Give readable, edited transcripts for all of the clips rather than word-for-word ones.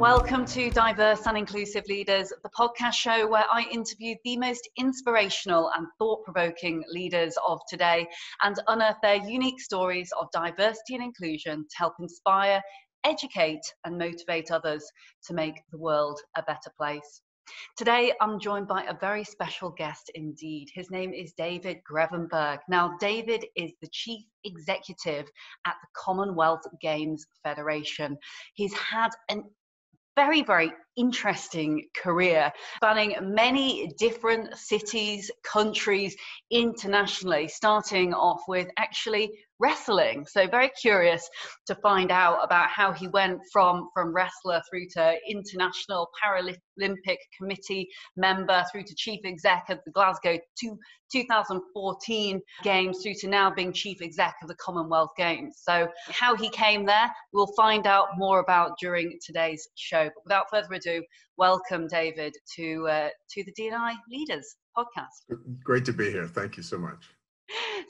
welcome to Diverse and Inclusive Leaders, the podcast show where I interview the most inspirational and thought-provoking leaders of today and unearth their unique stories of diversity and inclusion to help inspire, educate and motivate others to make the world a better place. Today, I'm joined by a very special guest indeed. His name is David Grevemberg. Now, David is the Chief Executive at the Commonwealth Games Federation. He's had an very, very interesting career spanning many different cities, countries, internationally, starting off with actually wrestling. So very curious to find out about how he went from wrestler through to International Paralympic Committee member through to chief exec of the Glasgow 2014 Games through to now being chief exec of the Commonwealth Games. So how he came there, we'll find out more about during today's show. But without further ado, welcome, David, to the D&I Leaders podcast. Great to be here. Thank you so much.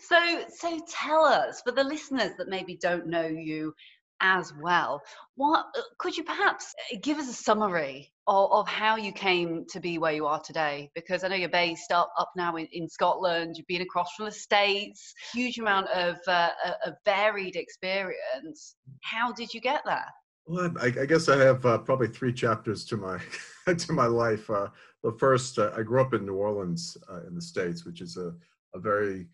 So tell us, for the listeners that maybe don't know you as well, what could you perhaps give us a summary of how you came to be where you are today? Because I know you're based up now in Scotland, you've been across from the States, huge amount of varied experience. How did you get there? Well, I guess I have probably three chapters to my to my life. The first, I grew up in New Orleans in the States, which is a very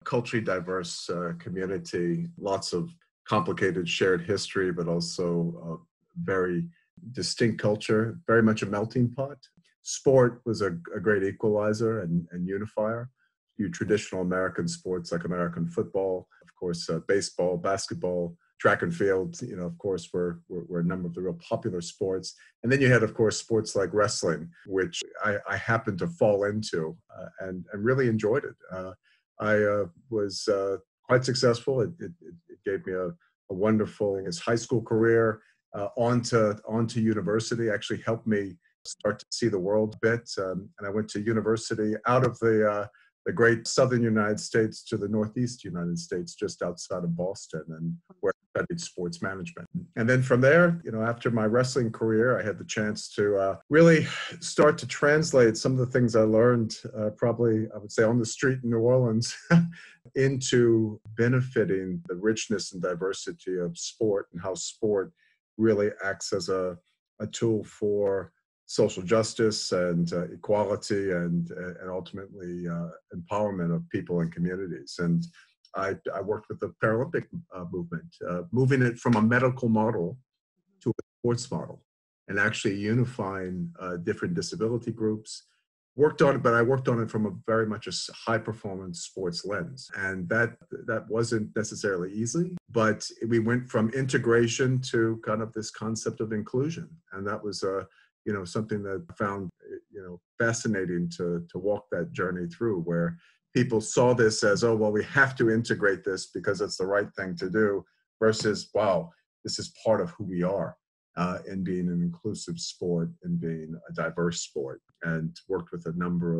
culturally diverse community, lots of complicated shared history, but also a very distinct culture, very much a melting pot. Sport was a great equalizer and unifier. You traditional American sports like American football, of course, baseball, basketball, track and field, of course, were a number of the real popular sports. And then you had, of course, sports like wrestling, which I happened to fall into and really enjoyed it. I was quite successful. It gave me a wonderful high school career, on to university, actually helped me start to see the world a bit. And I went to university out of the great southern United States to the northeast United States, just outside of Boston, and where I studied sports management. And then from there, after my wrestling career, I had the chance to really start to translate some of the things I learned, probably, I would say, on the street in New Orleans, into benefiting the richness and diversity of sport and how sport really acts as a tool for social justice and equality and ultimately empowerment of people and communities. And I worked with the Paralympic movement, moving it from a medical model to a sports model and actually unifying different disability groups. Worked on it, but I worked on it from a very much a high performance sports lens. And that wasn't necessarily easy, but we went from integration to kind of this concept of inclusion. And that was something that I found, fascinating to walk that journey through, where people saw this as, oh, well, we have to integrate this because it's the right thing to do, versus, wow, this is part of who we are in being an inclusive sport and being a diverse sport, and worked with a number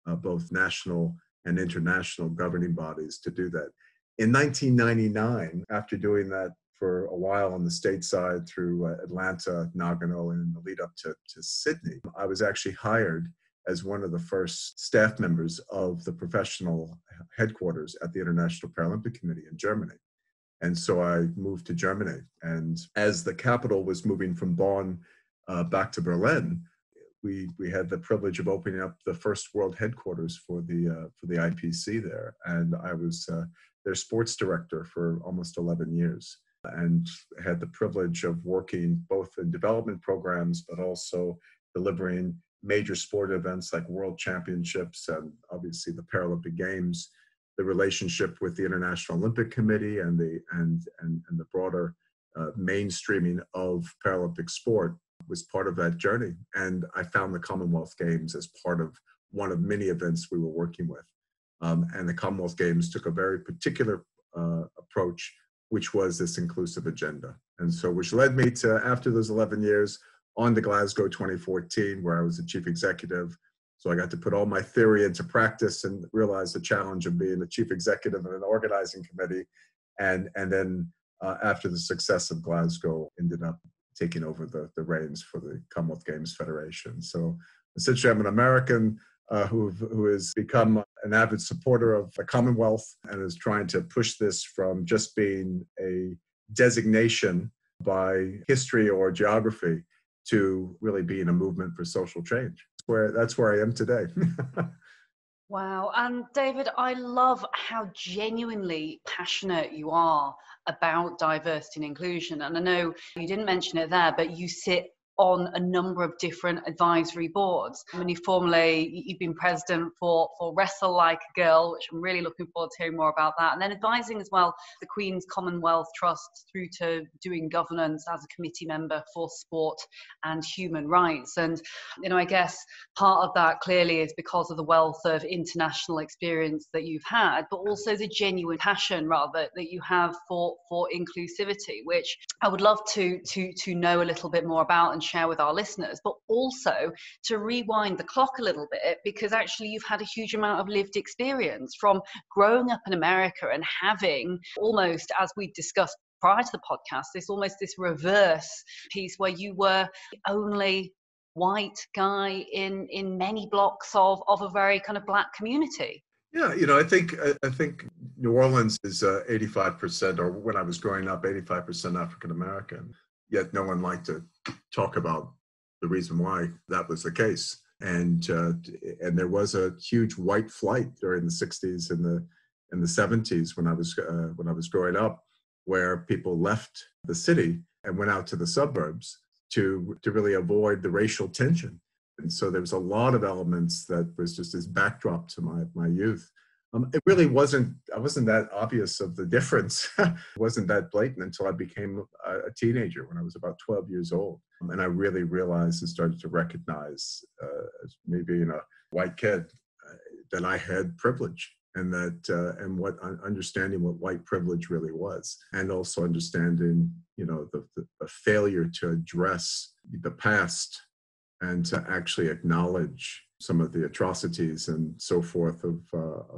of both national and international governing bodies to do that. In 1999, after doing that for a while on the state side through Atlanta, Nagano, and in the lead up to Sydney, I was actually hired as one of the first staff members of the professional headquarters at the International Paralympic Committee in Germany. And so I moved to Germany. And as the capital was moving from Bonn back to Berlin, we had the privilege of opening up the first world headquarters for the IPC there. And I was their sports director for almost 11 years. And had the privilege of working both in development programs, but also delivering major sport events like World Championships and obviously the Paralympic Games, the relationship with the International Olympic Committee and the broader mainstreaming of Paralympic sport was part of that journey. And I found the Commonwealth Games as part of one of many events we were working with. And the Commonwealth Games took a very particular approach, which was this inclusive agenda. And so, which led me to, after those 11 years, on to Glasgow 2014, where I was the chief executive. So I got to put all my theory into practice and realize the challenge of being a chief executive in an organizing committee. And then after the success of Glasgow, ended up taking over the reins for the Commonwealth Games Federation. So essentially, I'm an American who has become an avid supporter of the Commonwealth and is trying to push this from just being a designation by history or geography to really being a movement for social change. That's where I am today. Wow. And David, I love how genuinely passionate you are about diversity and inclusion. And I know you didn't mention it there, but you sit on a number of different advisory boards. I mean, you've been president for Wrestle Like a Girl, which I'm really looking forward to hearing more about that. And then advising as well the Queen's Commonwealth Trust through to doing governance as a committee member for sport and human rights. And, I guess part of that clearly is because of the wealth of international experience that you've had, but also the genuine passion rather that you have for inclusivity, which I would love to know a little bit more about and share with our listeners, but also to rewind the clock a little bit, because actually you've had a huge amount of lived experience from growing up in America and having almost, as we discussed prior to the podcast, this reverse piece where you were the only white guy in many blocks of a very kind of Black community. Yeah, I think New Orleans is 85%, or when I was growing up, 85% African American. Yet no one liked to talk about the reason why that was the case. And there was a huge white flight during the 60s and the 70s when I was growing up, where people left the city and went out to the suburbs to really avoid the racial tension. And so there was a lot of elements that was just this backdrop to my youth. It really I wasn't that obvious of the difference. It wasn't that blatant until I became a teenager when I was about 12 years old. And I really realized and started to recognize, as me being a white kid, that I had privilege, and that understanding what white privilege really was, and also understanding, the failure to address the past and to actually acknowledge some of the atrocities and so forth of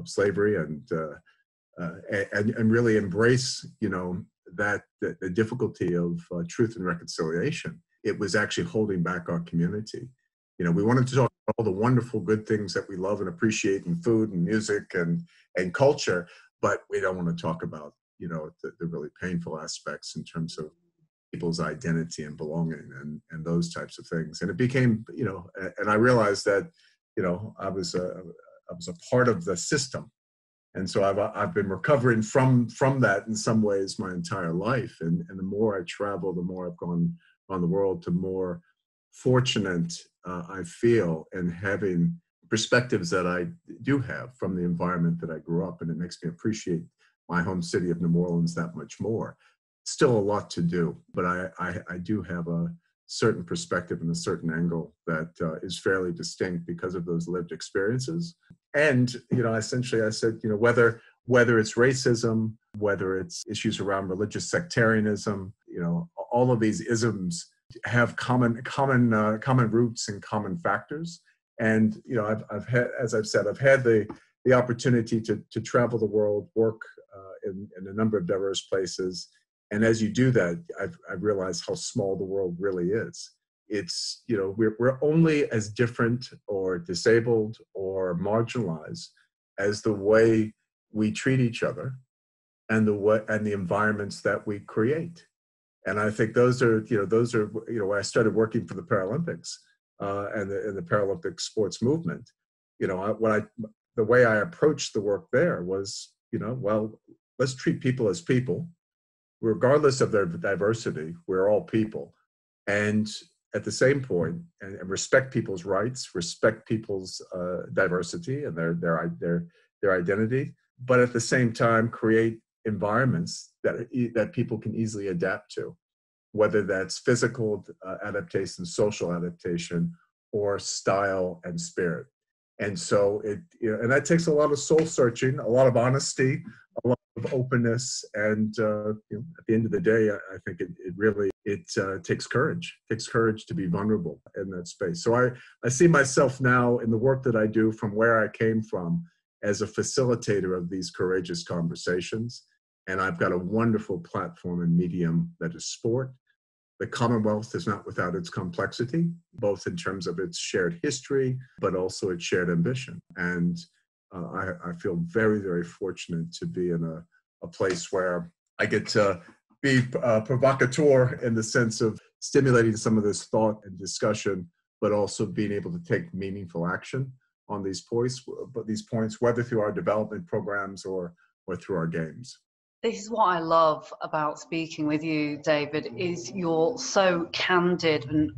slavery, and really embrace, that the difficulty of truth and reconciliation. It was actually holding back our community. We wanted to talk about all the wonderful good things that we love and appreciate in food and music and culture, but we don't want to talk about, the really painful aspects in terms of people's identity and belonging and those types of things. And it became, and I realized that, I was a part of the system. And so I've been recovering from that in some ways my entire life. And the more I travel, the more I've gone around the world, the more fortunate I feel in having perspectives that I do have from the environment that I grew up in. It makes me appreciate my home city of New Orleans that much more. Still a lot to do, but I do have a certain perspective and a certain angle that is fairly distinct because of those lived experiences. And, essentially I said, whether it's racism, whether it's issues around religious sectarianism, all of these isms have common roots and common factors. And, I've had, as I've said, I've had the opportunity to travel the world, work in a number of diverse places. And as you do that, I've realized how small the world really is. It's, we're only as different or disabled or marginalized as the way we treat each other and the environments that we create. And I think those are when I started working for the Paralympics and the Paralympic sports movement, the way I approached the work there was, well, let's treat people as people. Regardless of their diversity, we're all people. And at the same point, and respect people's rights, respect people's diversity and their identity, but at the same time, create environments that people can easily adapt to, whether that's physical adaptation, social adaptation, or style and spirit. And so and that takes a lot of soul searching, a lot of honesty, a lot of openness, and at the end of the day, I think it really takes courage. It takes courage to be vulnerable in that space. So I see myself now in the work that I do from where I came from as a facilitator of these courageous conversations. And I've got a wonderful platform and medium that is sport. The Commonwealth is not without its complexity, both in terms of its shared history, but also its shared ambition. And I feel very, very fortunate to be in a place where I get to be provocateur in the sense of stimulating some of this thought and discussion, but also being able to take meaningful action on these points, whether through our development programs or through our games. This is what I love about speaking with you, David, is you're so candid and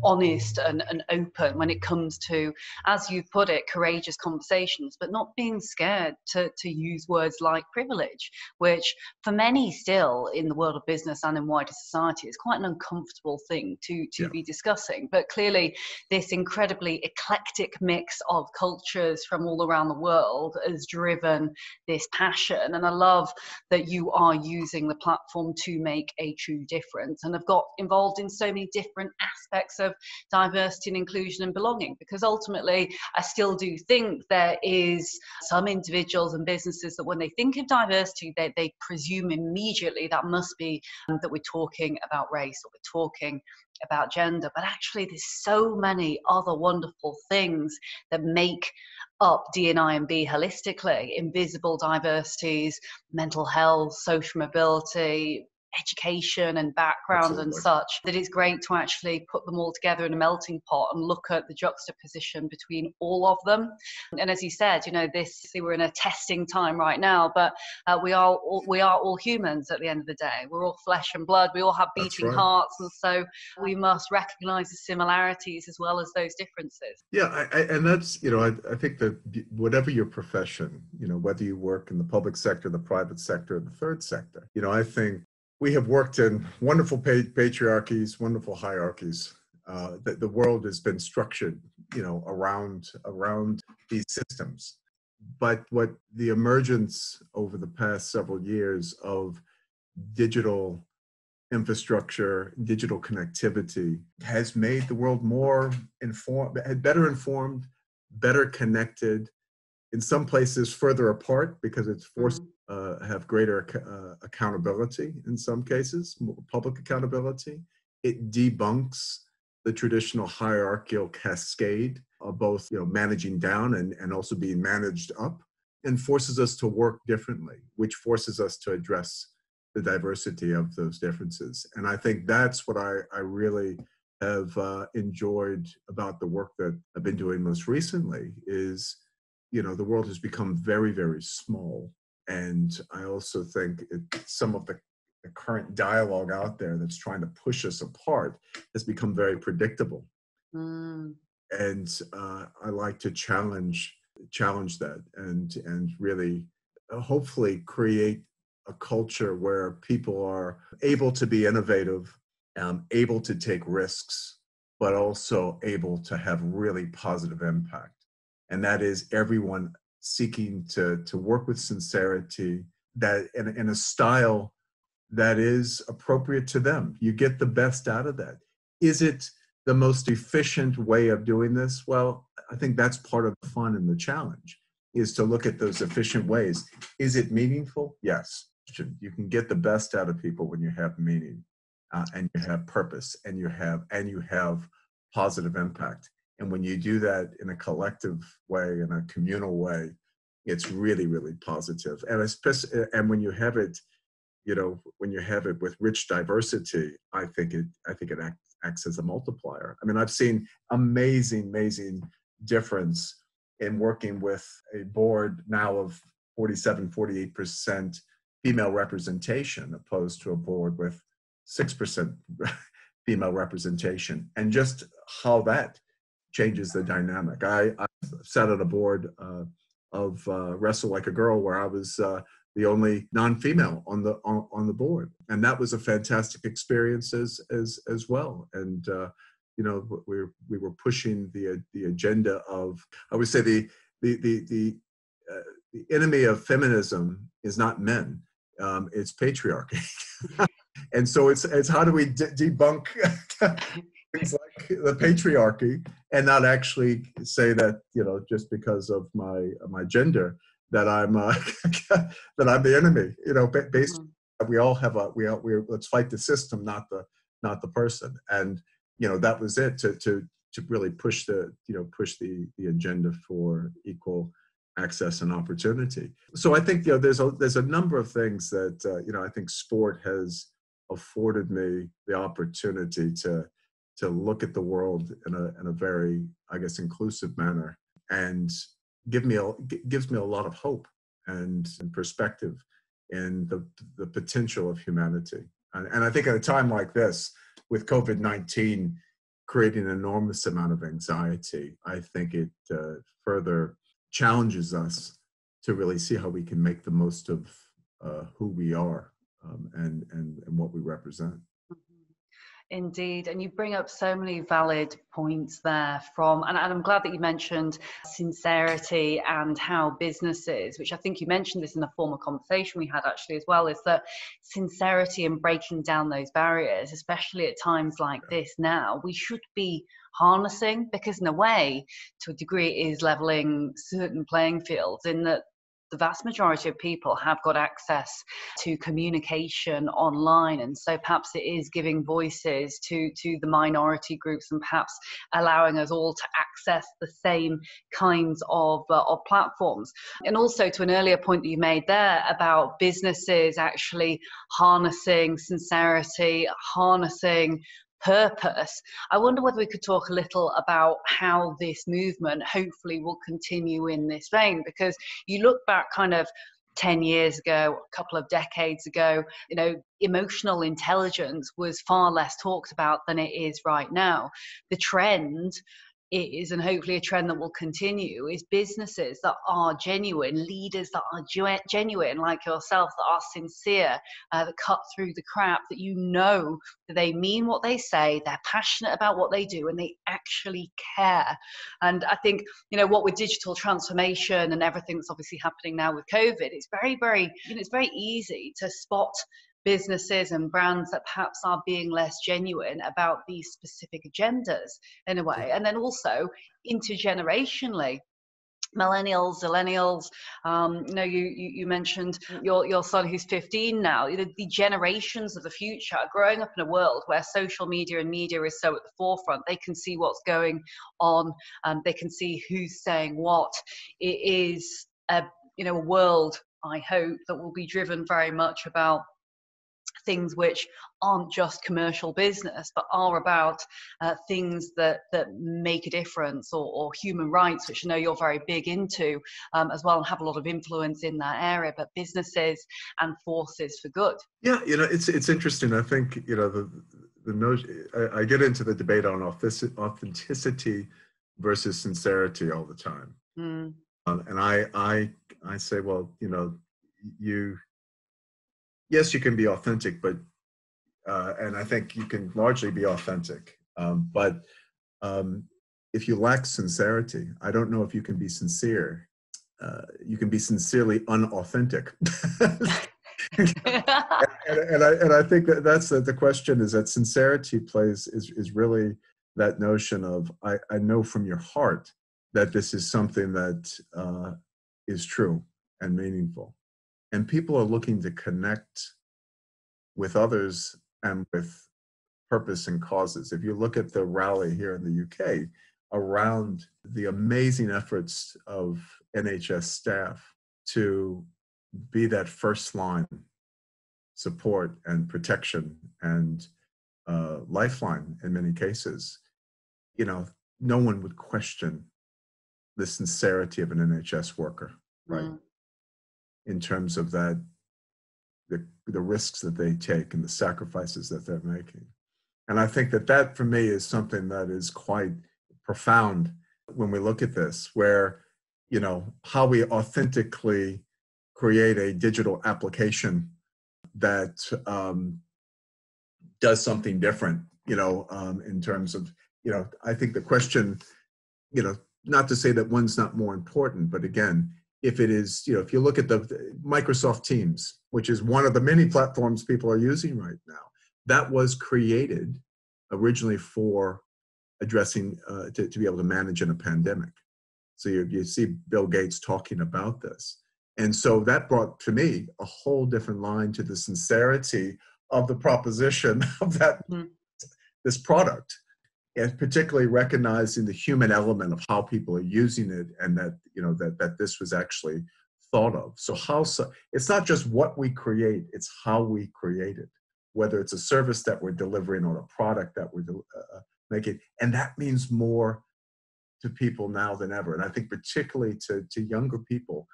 honest and open when it comes to, as you put it, courageous conversations, but not being scared to use words like privilege, which for many still in the world of business and in wider society is quite an uncomfortable thing to be discussing. But clearly this incredibly eclectic mix of cultures from all around the world has driven this passion. And I love that you are using the platform to make a true difference and have got involved in so many different aspects of diversity and inclusion and belonging, because ultimately I still do think there is some individuals and businesses that when they think of diversity, they presume immediately that must be that we're talking about race or we're talking about gender, but actually there's so many other wonderful things that make up D&I and B holistically: invisible diversities, mental health, social mobility, education and background. Absolutely. And such, that it's great to actually put them all together in a melting pot and look at the juxtaposition between all of them. And as you said, we're in a testing time right now, but we are all humans at the end of the day. We're all flesh and blood. We all have beating hearts, and so we must recognize the similarities as well as those differences. Yeah, and that's, I think that whatever your profession, whether you work in the public sector, the private sector, or the third sector, I think we have worked in wonderful patriarchies, wonderful hierarchies. The world has been structured, around these systems. But what the emergence over the past several years of digital infrastructure, digital connectivity has made the world more informed, better connected, in some places further apart because it's forced have greater accountability in some cases, public accountability. It debunks the traditional hierarchical cascade of both managing down and also being managed up, and forces us to work differently, which forces us to address the diversity of those differences. And I think that's what I really have enjoyed about the work that I've been doing most recently is, the world has become very, very small. And I also think some of the current dialogue out there that's trying to push us apart has become very predictable. And I like to challenge that and really hopefully create a culture where people are able to be innovative, able to take risks, but also able to have really positive impact. And that is everyone seeking to work with sincerity, that in a style that is appropriate to them. You get the best out of that. Is it the most efficient way of doing this? Well, I think that's part of the fun and the challenge, is to look at those efficient ways. Is it meaningful? Yes. You can get the best out of people when you have meaning and you have purpose and you have positive impact. And when you do that in a collective way, in a communal way, it's really, really positive. And especially, and when you have it, with rich diversity, I think it acts as a multiplier. I mean, I've seen amazing difference in working with a board now of 48% female representation, opposed to a board with 6% female representation, and just how that changes the dynamic. I sat on a board of Wrestle Like a Girl, where I was the only non-female on the board, and that was a fantastic experience as well. And we were pushing the agenda of, I would say the enemy of feminism is not men, it's patriarchy. And so it's how do we debunk things like the patriarchy and not actually say that, just because of my gender, that I'm that I'm the enemy. Based, we all have let's fight the system, not not the person. And, that was it to really push the agenda for equal access and opportunity. So I think, there's a number of things that, I think sport has afforded me the opportunity to look at the world in a very, I guess, inclusive manner, and gives me a lot of hope and perspective in the potential of humanity. And I think at a time like this, with COVID-19 creating an enormous amount of anxiety, I think it further challenges us to really see how we can make the most of who we are, and what we represent. Indeed, and you bring up so many valid points there and I'm glad that you mentioned sincerity and how businesses, which I think you mentioned this in a former conversation we had actually as well, is that sincerity and breaking down those barriers, especially at times like this now, we should be harnessing, because in a way, to a degree, it is leveling certain playing fields in that the vast majority of people have got access to communication online, and so perhaps it is giving voices to the minority groups and perhaps allowing us all to access the same kinds of platforms. And also to an earlier point that you made there about businesses actually harnessing sincerity, harnessing purpose. I wonder whether we could talk a little about how this movement hopefully will continue in this vein, because you look back kind of 10 years ago, a couple of decades ago, emotional intelligence was far less talked about than it is right now. The trend is, and hopefully a trend that will continue, is businesses that are genuine, leaders that are genuine like yourself, that are sincere, that cut through the crap, that that they mean what they say, they're passionate about what they do, and they actually care. And I think, what with digital transformation and everything that's obviously happening now with COVID, it's very, very, it's very easy to spot businesses and brands that perhaps are being less genuine about these specific agendas in a way. And then also intergenerationally, millennials, zillennials, you mentioned your son who's 15 now. The generations of the future are growing up in a world where social media and media is so at the forefront. They can see what's going on, they can see who's saying what. It is a world, I hope, that will be driven very much about things which aren't just commercial business, but are about things that make a difference, or human rights, which I know you're very big into as well, and have a lot of influence in that area, but businesses and forces for good. Yeah, it's interesting. I think, the notion, I get into the debate on authenticity versus sincerity all the time. And I say, well, yes, you can be authentic, but and I think you can largely be authentic. But if you lack sincerity, I don't know if you can be sincere. You can be sincerely unauthentic. and I think that's the question, is that sincerity is really that notion of I know from your heart that this is something that is true and meaningful. And people are looking to connect with others and with purpose and causes. If you look at the rally here in the UK around the amazing efforts of NHS staff to be that first line support and protection and lifeline in many cases, no one would question the sincerity of an NHS worker, right? In terms of the risks that they take and the sacrifices that they're making. And I think that for me is something that is quite profound when we look at this, where, how we authentically create a digital application that does something different, in terms of, I think the question, not to say that one's not more important, but again, if it is, if you look at the Microsoft Teams, which is one of the many platforms people are using right now, that was created originally for addressing, to be able to manage in a pandemic. So you see Bill Gates talking about this. And so that brought, to me, a whole different line to the sincerity of the proposition of that this product, and particularly recognizing the human element of how people are using it, and that, that this was actually thought of. So it's not just what we create, it's how we create it, whether it's a service that we're delivering or a product that we're making. And that means more to people now than ever. And I think particularly to younger people,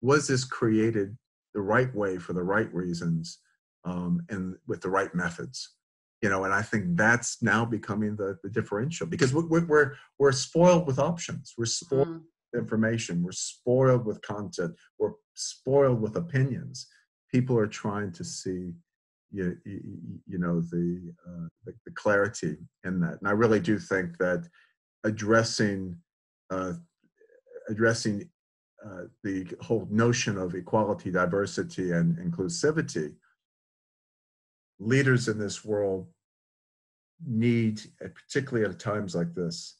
was this created the right way for the right reasons, and with the right methods? And I think that's now becoming the differential, because we're spoiled with options. We're spoiled with information. We're spoiled with content. We're spoiled with opinions. People are trying to see, the clarity in that. And I really do think that addressing the whole notion of equality, diversity, and inclusivity, leaders in this world need, particularly at times like this,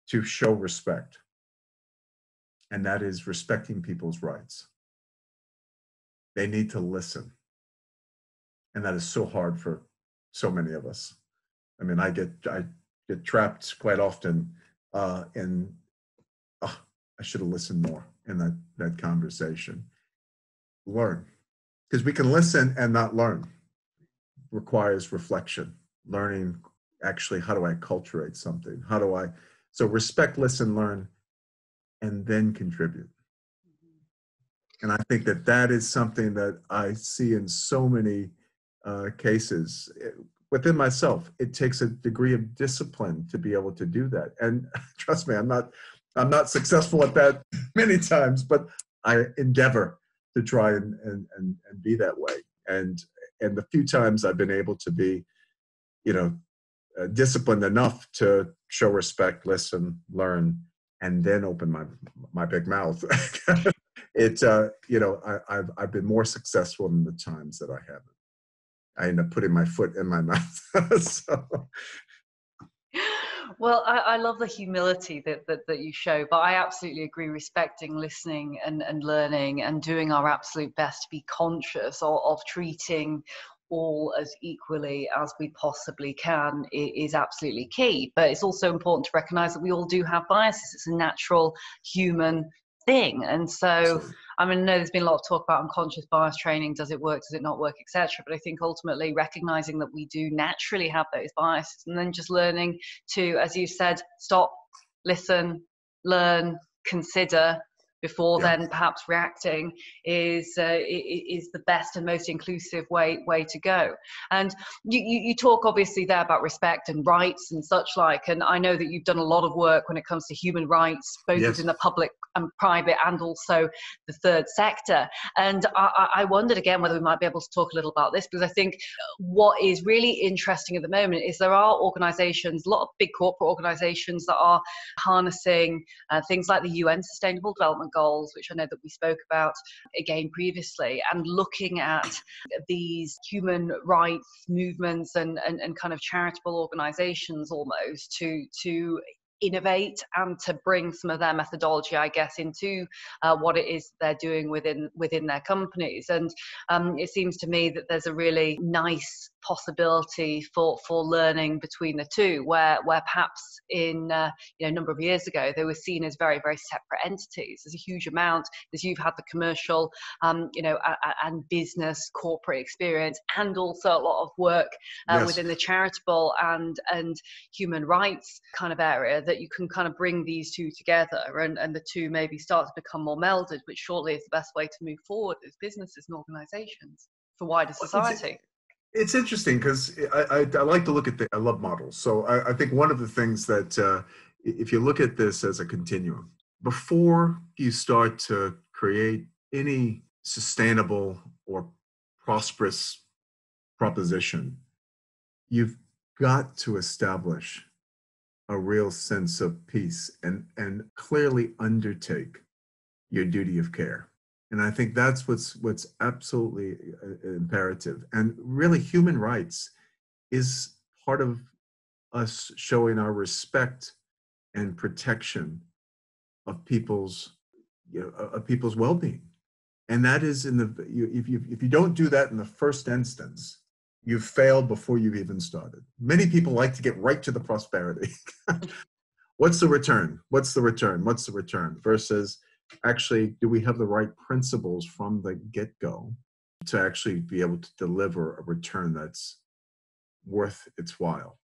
to show respect. And that is respecting people's rights. They need to listen. And that is so hard for so many of us. I mean, I get trapped quite often in, I should have listened more in that conversation. Learn. Because we can listen and not learn. Requires reflection, learning, actually, how do I acculturate something? So respect, listen, learn, and then contribute. And I think that is something that I see in so many cases within myself. It takes a degree of discipline to be able to do that. And trust me, I'm not successful at that many times, but I endeavor to try and be that way. And the few times I've been able to be, disciplined enough to show respect, listen, learn, and then open my big mouth, I've been more successful than the times that I haven't. I end up putting my foot in my mouth. So. Well, I love the humility that you show, but I absolutely agree, respecting, listening, and learning, and doing our absolute best to be conscious of treating all as equally as we possibly can is absolutely key. But it's also important to recognize that we all do have biases. It's a natural human thing. And so, I know there's been a lot of talk about unconscious bias training. Does it work? Does it not work? Etc. But I think ultimately recognizing that we do naturally have those biases, and then just learning to, as you said, stop, listen, learn, consider before then perhaps reacting is the best and most inclusive way to go. And you talk obviously there about respect and rights and such like, and I know that you've done a lot of work when it comes to human rights, both within the public and private, and also the third sector. And I wondered again whether we might be able to talk a little about this, because I think what is really interesting at the moment is there are organizations, a lot of big corporate organizations, that are harnessing things like the UN Sustainable Development Goals, which I know that we spoke about again previously, and looking at these human rights movements and kind of charitable organizations almost to innovate and to bring some of their methodology, I guess, into what it is they're doing within their companies. And it seems to me that there's a really nice possibility for learning between the two, where perhaps in a number of years ago they were seen as very, very separate entities. There's a huge amount, as you've had the commercial and business corporate experience, and also a lot of work within the charitable and human rights kind of area, that you can kind of bring these two together, and the two maybe start to become more melded, which shortly is the best way to move forward as businesses and organizations for wider society. It's interesting because I like to look at I love models. So I think one of the things that if you look at this as a continuum, before you start to create any sustainable or prosperous proposition, you've got to establish a real sense of peace and clearly undertake your duty of care. And I think that's what's absolutely imperative. And really, human rights is part of us showing our respect and protection of people's well-being. And that is if you don't do that in the first instance, you've failed before you've even started. Many people like to get right to the prosperity. What's the return? What's the return? What's the return? Versus actually, do we have the right principles from the get-go to actually be able to deliver a return that's worth its while?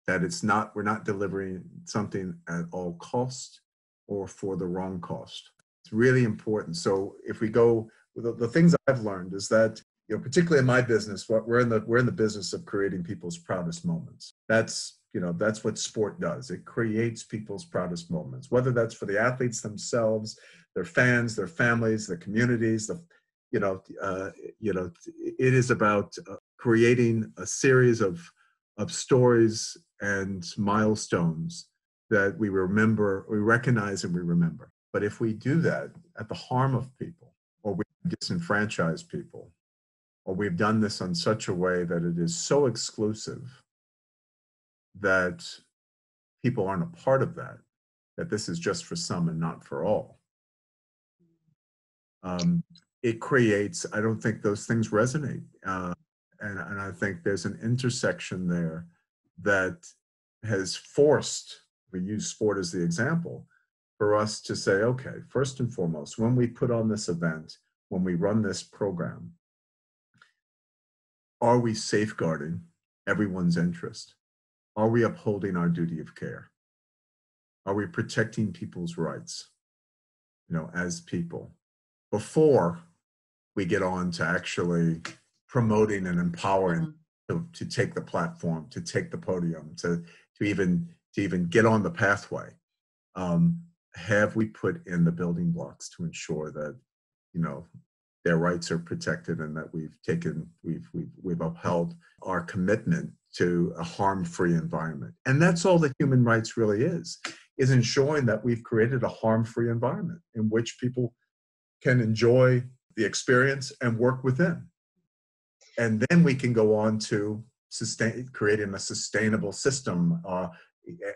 That it's not, we're not delivering something at all cost or for the wrong cost. It's really important. So if we go, the things I've learned is that, particularly in my business, we're in the business of creating people's proudest moments. That's what sport does. It creates people's proudest moments, whether that's for the athletes themselves, their fans, their families, their communities. It is about creating a series of stories and milestones that we remember, we recognize, and we remember. But if we do that at the harm of people, or we disenfranchise people, or we've done this in such a way that it is so exclusive that people aren't a part of that, that this is just for some and not for all, it creates, I don't think those things resonate. And I think there's an intersection there that has forced, we use sport as the example, for us to say, okay, first and foremost, when we put on this event, when we run this program, are we safeguarding everyone's interest? Are we upholding our duty of care? Are we protecting people's rights, as people, before we get on to actually promoting and empowering to take the platform, to take the podium, to even get on the pathway? Have we put in the building blocks to ensure that, their rights are protected, and that we've upheld our commitment to a harm-free environment? And that's all that human rights really is ensuring that we've created a harm-free environment in which people can enjoy the experience and work within. And then we can go on to creating a sustainable system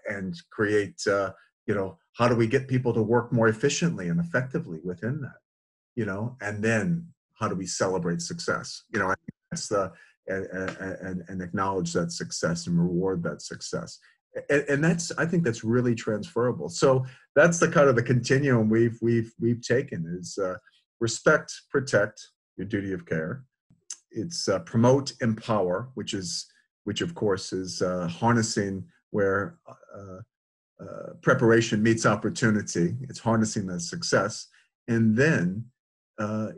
and create, how do we get people to work more efficiently and effectively within that? And then how do we celebrate success? I think that's and acknowledge that success and reward that success. And I think that's really transferable. So that's the kind of the continuum we've taken is respect, protect, your duty of care. It's promote, empower, which of course is harnessing where preparation meets opportunity. It's harnessing the success. And then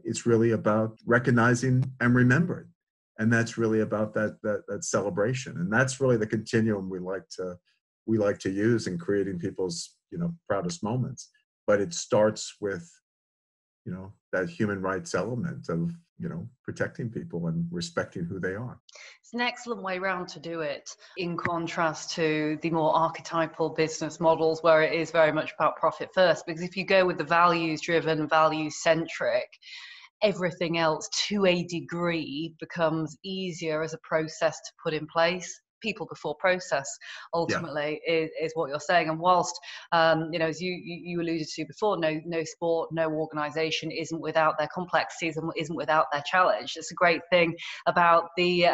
it's really about recognizing and remembering. And that's really about that celebration. And that's really the continuum we like to use in creating people's, proudest moments. But it starts with, that human rights element of, protecting people and respecting who they are. It's an excellent way round to do it, in contrast to the more archetypal business models where it is very much about profit first. Because if you go with the values-driven, value-centric, everything else to a degree becomes easier as a process to put in place. People before process ultimately is what you're saying. And whilst as you alluded to before, no sport, no organization isn't without their complexities and isn't without their challenge. It's a great thing about the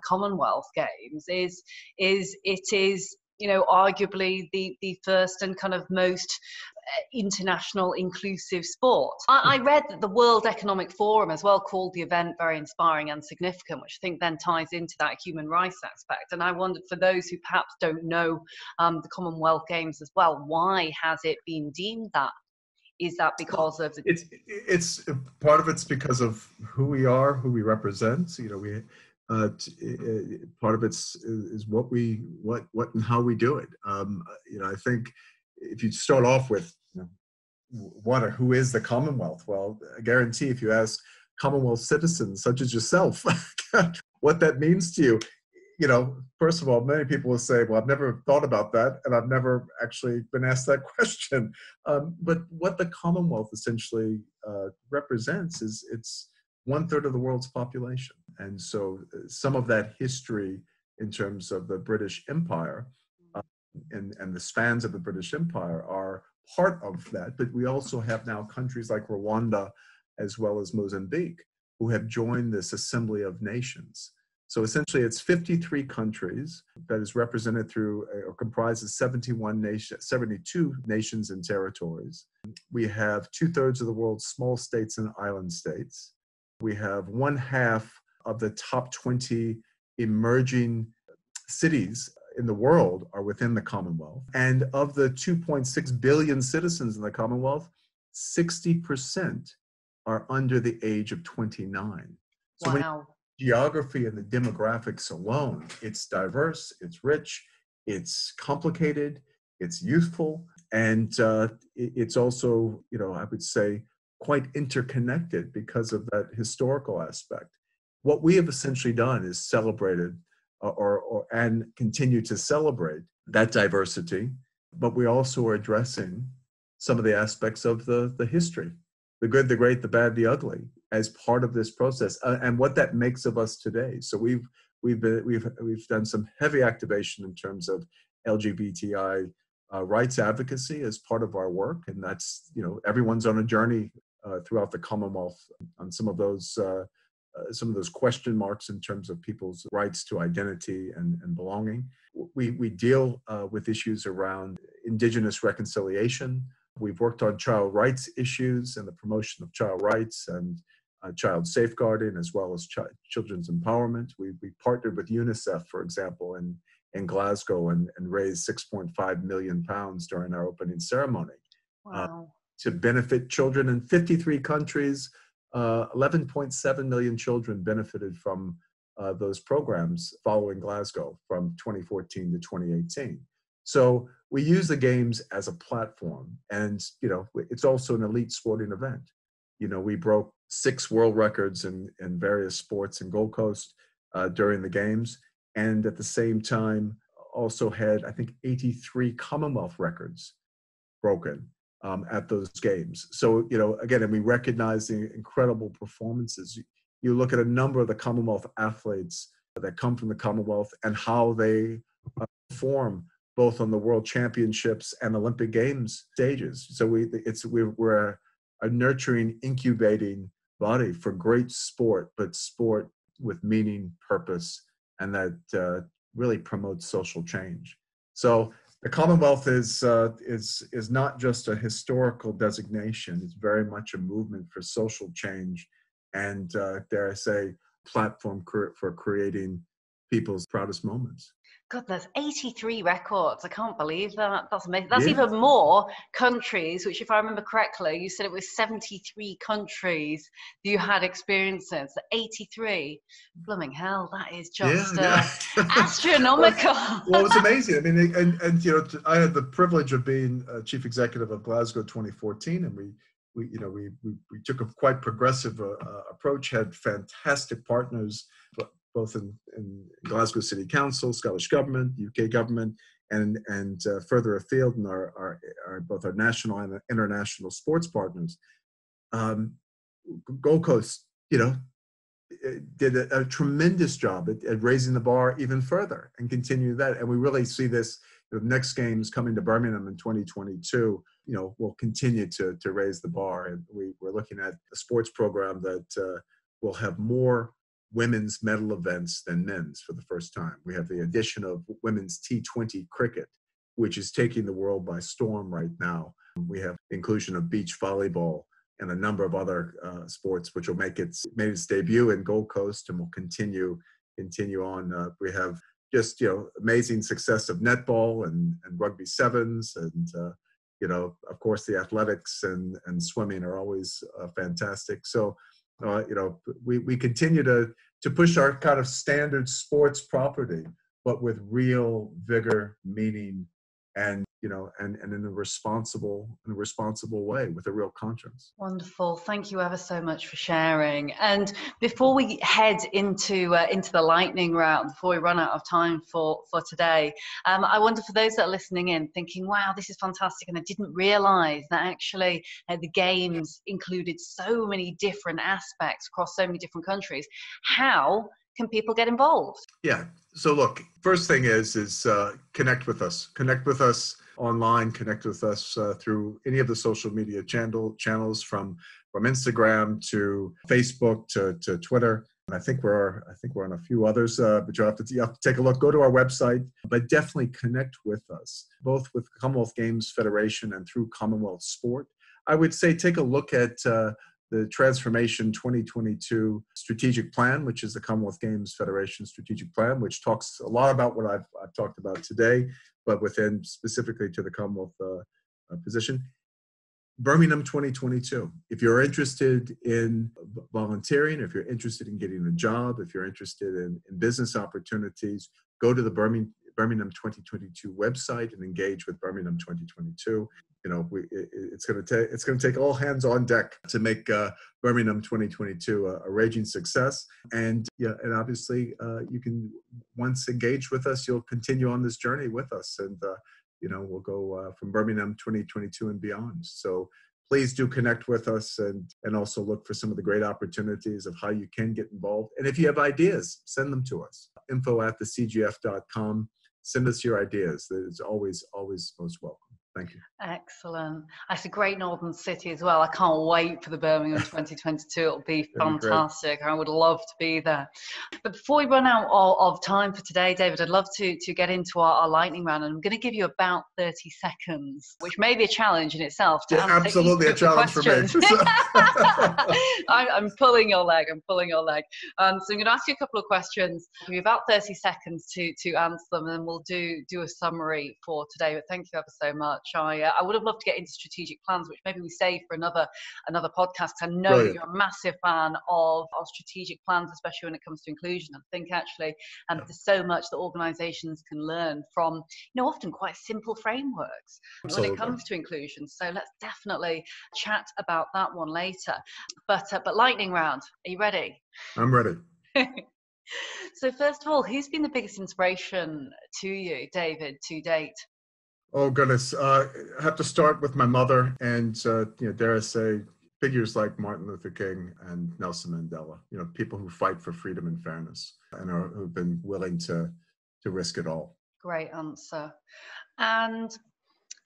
Commonwealth Games is it is arguably the first and kind of most international inclusive sport. I read that the World Economic Forum as well called the event very inspiring and significant, which I think then ties into that human rights aspect. And I wondered, for those who perhaps don't know the Commonwealth Games as well, why has it been deemed that? Is that because of it's part of it's because of who we are, who we represent. Part of it's is what and how we do it. I think if you start off with what or who is the Commonwealth, well, I guarantee if you ask Commonwealth citizens such as yourself what that means to you, first of all, many people will say, well, I've never thought about that, and I've never actually been asked that question. But what the Commonwealth essentially represents is it's 1/3 of the world's population. And so some of that history in terms of the British Empire and the spans of the British Empire are part of that. But we also have now countries like Rwanda as well as Mozambique who have joined this Assembly of Nations. So essentially, it's 53 countries that is represented through or comprises 72 nations and territories. We have 2/3 of the world's small states and island states. We have 1/2 of the top 20 emerging cities in the world are within the Commonwealth. And of the 2.6 billion citizens in the Commonwealth, 60% are under the age of 29. So when Wow. geography and the demographics alone, it's diverse, it's rich, it's complicated, it's youthful, and it's also, I would say, quite interconnected because of that historical aspect. What we have essentially done is celebrated and continue to celebrate that diversity, but we also are addressing some of the aspects of the history, the good, the great, the bad, the ugly, as part of this process, and what that makes of us today. So we've done some heavy activation in terms of LGBTI rights advocacy as part of our work, and that's everyone's on a journey throughout the Commonwealth on some of those question marks in terms of people's rights to identity and belonging. We deal with issues around Indigenous reconciliation. We've worked on child rights issues and the promotion of child rights and child safeguarding, as well as children's empowerment. We partnered with UNICEF, for example, in Glasgow and raised £6.5 million during our opening ceremony. Wow. To benefit children in 53 countries. 11.7 million children benefited from those programs following Glasgow from 2014 to 2018. So we use the games as a platform, and it's also an elite sporting event. We broke 6 world records in various sports in Gold Coast during the games, and at the same time also had, I think, 83 Commonwealth records broken at those games. So, again, and we recognize the incredible performances. You look at a number of the Commonwealth athletes that come from the Commonwealth and how they perform both on the World Championships and Olympic Games stages. So we're a nurturing, incubating body for great sport, but sport with meaning, purpose, and that really promotes social change. So the Commonwealth is not just a historical designation. It's very much a movement for social change and, dare I say, platform for creating people's proudest moments. God, there's 83 records. I can't believe that. That's amazing. That's Yeah. even more countries, which, if I remember correctly, you said it was 73 countries that you had experiences. 83. Blooming hell, that is just astronomical. Well, it's amazing. I mean, and I had the privilege of being chief executive of Glasgow 2014, and we took a quite progressive approach. Had fantastic partners, both in Glasgow City Council, Scottish Government, UK Government, and further afield in our both our national and international sports partners. Gold Coast, did a tremendous job at raising the bar even further and continue that. And we really see this, the next games coming to Birmingham in 2022, will continue to raise the bar. And we're looking at a sports program that will have more women's medal events than men's for the first time. We have the addition of women's T20 cricket, which is taking the world by storm right now. We have inclusion of beach volleyball and a number of other sports, which will made its debut in Gold Coast and will continue on. We have just amazing success of netball and rugby sevens, and of course the athletics and swimming are always fantastic. So we continue to push our kind of standard sports property, but with real vigor, meaning, and and in a responsible way with a real conscience. Wonderful. Thank you ever so much for sharing. And before we head into the lightning round, before we run out of time for today, I wonder, for those that are listening in thinking, wow, this is fantastic, and I didn't realize that actually the games included so many different aspects across so many different countries. How can people get involved? Yeah. So look, first thing is connect with us. Connect with us online. Connect with us through any of the social media channels, from Instagram to Facebook to Twitter. And I think we're on a few others, but you have to take a look. Go to our website, but definitely connect with us, both with the Commonwealth Games Federation and through Commonwealth Sport. I would say take a look at the Transformation 2022 Strategic Plan, which is the Commonwealth Games Federation Strategic Plan, which talks a lot about what I've talked about today, but within specifically to the Commonwealth position. Birmingham 2022. If you're interested in volunteering, if you're interested in getting a job, if you're interested in business opportunities, go to the Birmingham 2022 website and engage with Birmingham 2022. You know, it's going to take all hands on deck to make Birmingham 2022 a raging success. And and obviously, you can once engage with us, you'll continue on this journey with us, and we'll go from Birmingham 2022 and beyond. So please do connect with us and also look for some of the great opportunities of how you can get involved. And if you have ideas, send them to us. info@thecgf.com. Send us your ideas. It's always most welcome. Thank you. Excellent. It's a great northern city as well. I can't wait for the Birmingham 2022. It'll be fantastic. I would love to be there. But before we run out of time for today, David, I'd love to get into our lightning round. And I'm going to give you about 30 seconds, which may be a challenge in itself. Absolutely a challenge for me. I'm pulling your leg. So I'm going to ask you a couple of questions. I'll give you about 30 seconds to answer them, and then we'll do a summary for today. But thank you ever so much. I would have loved to get into strategic plans, which maybe we save for another podcast. I know that you're a massive fan of strategic plans, especially when it comes to inclusion. I think actually there's so much that organisations can learn from, often quite simple frameworks when it comes to inclusion. So let's definitely chat about that one later. But lightning round, are you ready? I'm ready. So first of all, who's been the biggest inspiration to you, David, to date? Oh, goodness. I have to start with my mother and, dare I say, figures like Martin Luther King and Nelson Mandela, people who fight for freedom and fairness and who've been willing to risk it all. Great answer. And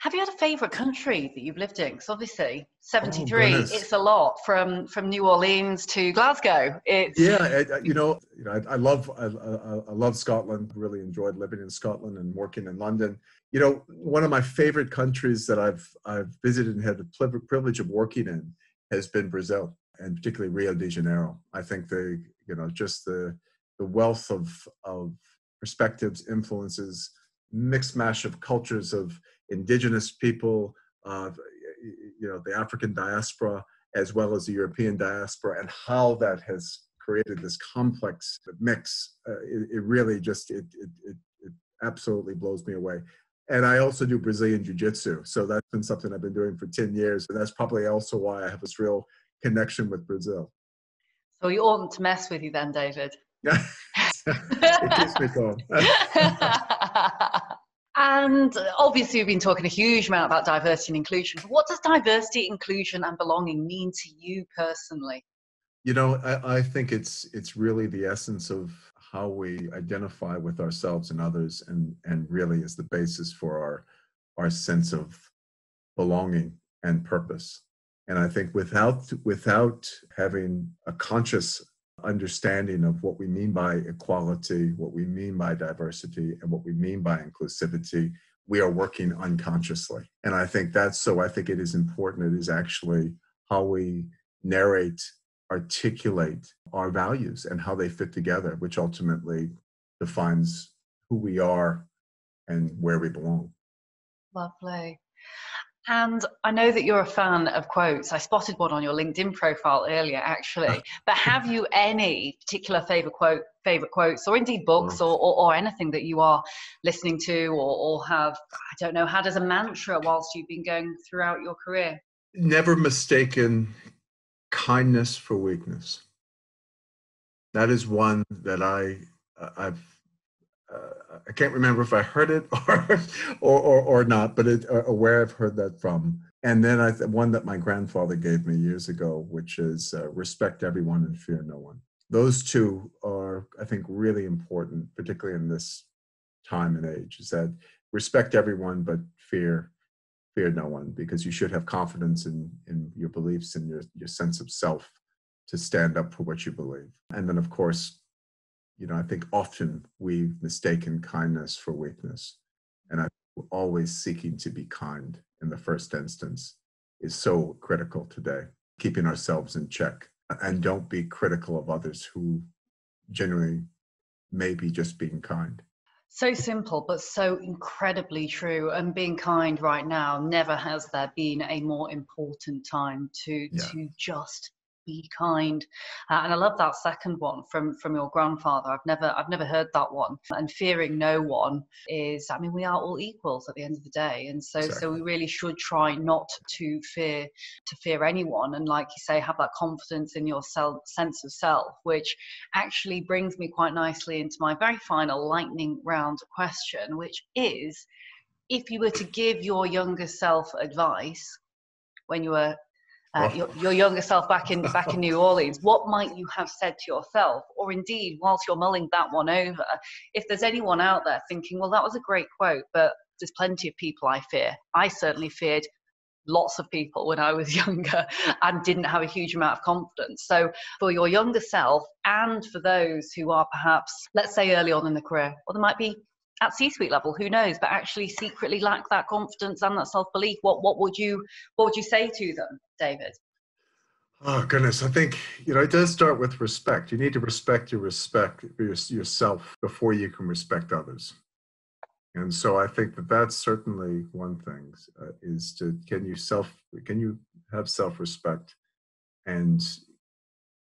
have you had a favourite country that you've lived in? Because obviously, 73, it's a lot from New Orleans to Glasgow. I love Scotland. Really enjoyed living in Scotland and working in London. One of my favorite countries that I've visited and had the privilege of working in has been Brazil, and particularly Rio de Janeiro. I think the wealth of perspectives, influences, mixed mash of cultures of indigenous people, the African diaspora, as well as the European diaspora, and how that has created this complex mix. It really just, it absolutely blows me away. And I also do Brazilian Jiu-Jitsu. So that's been something I've been doing for 10 years. And that's probably also why I have this real connection with Brazil. So you oughtn't to mess with you then, David. It keeps me calm. And obviously we've been talking a huge amount about diversity and inclusion. But what does diversity, inclusion and belonging mean to you personally? I think it's really the essence of how we identify with ourselves and others, and really is the basis for our sense of belonging and purpose. And I think without having a conscious understanding of what we mean by equality, what we mean by diversity, and what we mean by inclusivity, we are working unconsciously. And I think it is important. It is actually how we narrate, articulate our values and how they fit together, which ultimately defines who we are and where we belong. Lovely. And I know that you're a fan of quotes. I spotted one on your LinkedIn profile earlier, actually. But have you any particular favorite quotes, or indeed books, or anything that you are listening to, or have, I don't know, had as a mantra whilst you've been going throughout your career? Never mistaken kindness for weakness. That is one that I can't remember if I heard it or not, but where I've heard that from. And then one that my grandfather gave me years ago, which is respect everyone and fear no one. Those two are, I think, really important, particularly in this time and age, is that respect everyone, but fear no one, because you should have confidence in your beliefs and your sense of self to stand up for what you believe. And then, of course, I think often we've mistaken kindness for weakness. And I think always seeking to be kind in the first instance is so critical today, keeping ourselves in check. And don't be critical of others who genuinely may be just being kind. So simple, but so incredibly true. And being kind right now, never has there been a more important time to just be kind. And I love that second one from your grandfather. I've never heard that one. And fearing no one is, I mean, we are all equals at the end of the day, and so we really should try not to fear anyone. And like you say, have that confidence in your sense of self, which actually brings me quite nicely into my very final lightning round question, which is, if you were to give your younger self advice when you were your younger self back in New Orleans, what might you have said to yourself? Or indeed, whilst you're mulling that one over, if there's anyone out there thinking, well, that was a great quote, but there's plenty of people I fear. I certainly feared lots of people when I was younger and didn't have a huge amount of confidence. So for your younger self, and for those who are perhaps, let's say, early on in the career, or they might be at C-suite level, who knows, but actually secretly lack that confidence and that self-belief, what would you say to them, David? Oh goodness, I think it does start with respect. You need to respect yourself before you can respect others. And so I think that's certainly one thing, is can you have self-respect, and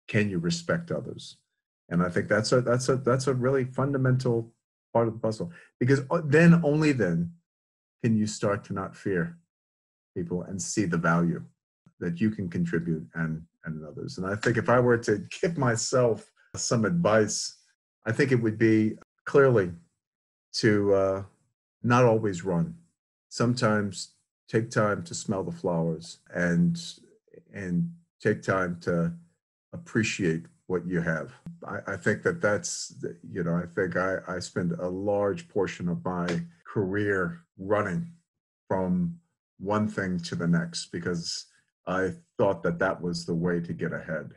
can you respect others? And I think that's a really fundamental part of the puzzle, because only then can you start to not fear people and see the value that you can contribute and others. And I think if I were to give myself some advice, I think it would be clearly to not always run. Sometimes take time to smell the flowers and take time to appreciate what you have. I think that's, I think I spend a large portion of my career running from one thing to the next, because I thought that was the way to get ahead,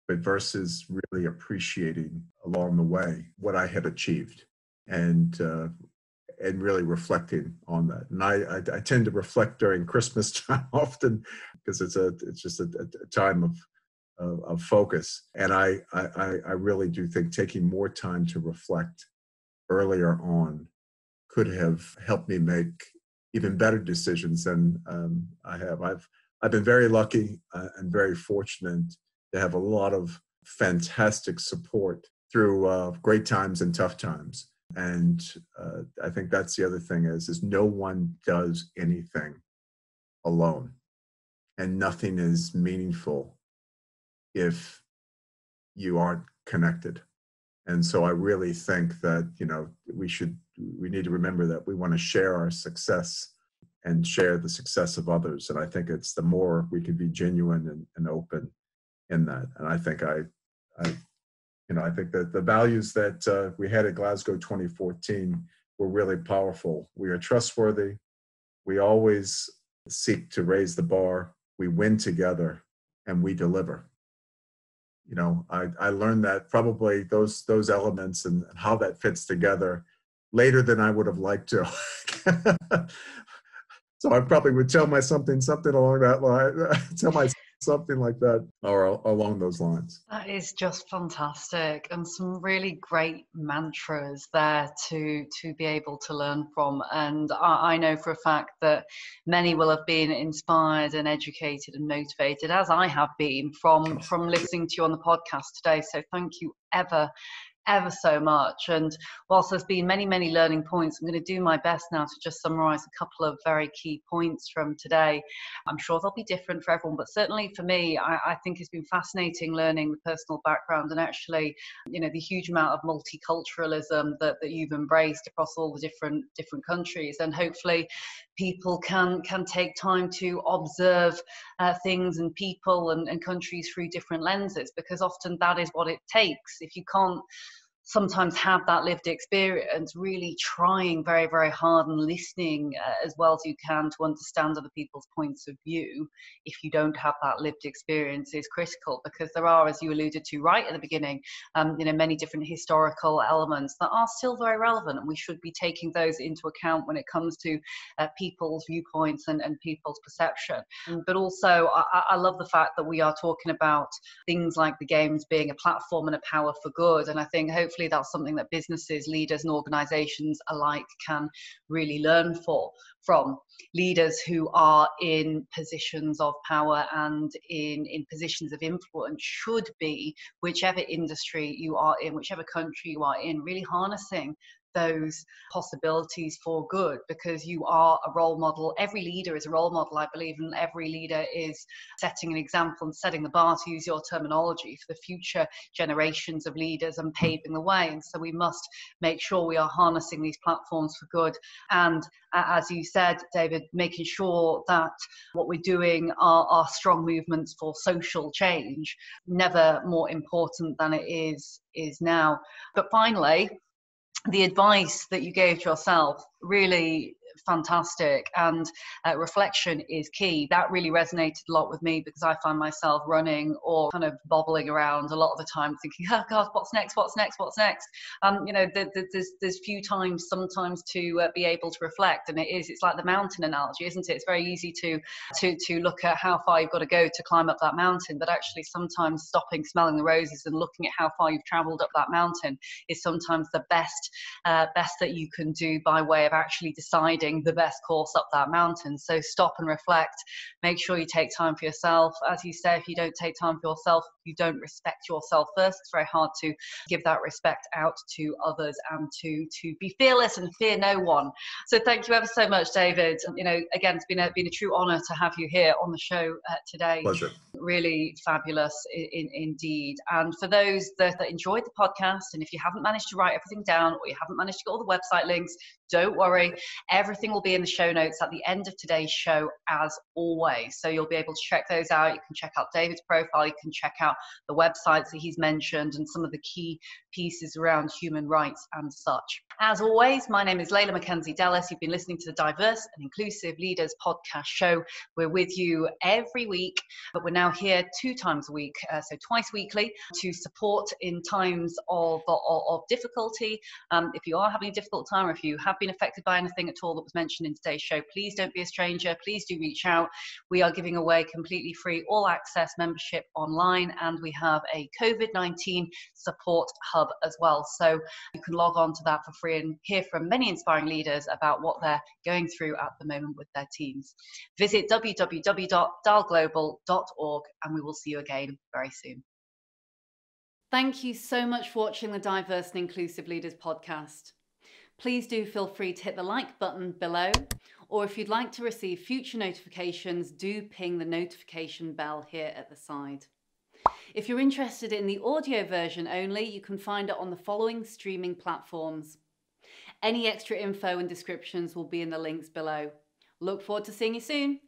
but versus really appreciating along the way what I had achieved, and really reflecting on that. And I tend to reflect during Christmas time often, because it's just a time of focus. And I really do think taking more time to reflect earlier on could have helped me make even better decisions than I have. I've been very lucky and very fortunate to have a lot of fantastic support through great times and tough times. And I think that's the other thing is no one does anything alone, and nothing is meaningful if you aren't connected. And so I really think that, we need to remember that we want to share our success and share the success of others. And I think it's the more we can be genuine and open in that. And I think I think that the values that we had at Glasgow 2014 were really powerful. We are trustworthy. We always seek to raise the bar. We win together, and we deliver. I learned that probably those elements and how that fits together later than I would have liked to. So I probably would tell myself something along that line, tell myself something like that, or along those lines. That is just fantastic, and some really great mantras there to be able to learn from. And I know for a fact that many will have been inspired and educated and motivated, as I have been, from listening to you on the podcast today. So thank you ever so much. And whilst there's been many learning points, I'm going to do my best now to just summarize a couple of very key points from today. I'm sure they'll be different for everyone, but certainly for me, I think it's been fascinating learning the personal background and actually, the huge amount of multiculturalism that you've embraced across all the different countries. And hopefully people can take time to observe things and people and countries through different lenses, because often that is what it takes. If you can't sometimes have that lived experience, really trying very, very hard and listening as well as you can to understand other people's points of view, if you don't have that lived experience, is critical, because there are, as you alluded to right at the beginning, many different historical elements that are still very relevant, and we should be taking those into account when it comes to people's viewpoints and people's perception. But also, I love the fact that we are talking about things like the Games being a platform and a power for good, and I think hopefully that's something that businesses, leaders and organizations alike can really learn from. Leaders who are in positions of power and in positions of influence should be, whichever industry you are in, whichever country you are in, really harnessing those possibilities for good, because you are a role model. Every leader is a role model, I believe, and every leader is setting an example and setting the bar, to use your terminology, for the future generations of leaders and paving the way. And so we must make sure we are harnessing these platforms for good. And as you said, David, making sure that what we're doing are strong movements for social change, never more important than it is now. But finally, the advice that you gave to yourself, really fantastic, and reflection is key. That really resonated a lot with me, because I find myself running or kind of bobbling around a lot of the time, thinking, oh God, what's next? There's few times sometimes to be able to reflect, and it's like the mountain analogy, isn't it? It's very easy to look at how far you've got to go to climb up that mountain, but actually sometimes stopping, smelling the roses and looking at how far you've traveled up that mountain is sometimes the best that you can do, by way of actually deciding the best course up that mountain. So stop and reflect. Make sure you take time for yourself. As you say, if you don't take time for yourself, you don't respect yourself first. It's very hard to give that respect out to others, and to be fearless and fear no one. So thank you ever so much, David. Again, it's been a true honor to have you here on the show today. Pleasure. Really fabulous indeed. And for those that enjoyed the podcast, and if you haven't managed to write everything down, or you haven't managed to get all the website links, don't worry. Everything will be in the show notes at the end of today's show, as always. So you'll be able to check those out. You can check out David's profile. You can check out the websites that he's mentioned and some of the key pieces around human rights and such. As always, my name is Leila Mackenzie-Dellis. You've been listening to the Diverse and Inclusive Leaders podcast show. We're with you every week, but we're now here 2 times a week, so twice weekly, to support in times of difficulty. If you are having a difficult time, or if you have been affected by anything at all that was mentioned in today's show, please don't be a stranger. Please do reach out. We are giving away completely free all access membership online, and we have a COVID-19 support hub as well. So you can log on to that for free and hear from many inspiring leaders about what they're going through at the moment with their teams. Visit www.dalglobal.org, and we will see you again very soon. Thank you so much for watching the Diverse and Inclusive Leaders podcast. Please do feel free to hit the like button below, or if you'd like to receive future notifications, do ping the notification bell here at the side. If you're interested in the audio version only, you can find it on the following streaming platforms. Any extra info and descriptions will be in the links below. Look forward to seeing you soon.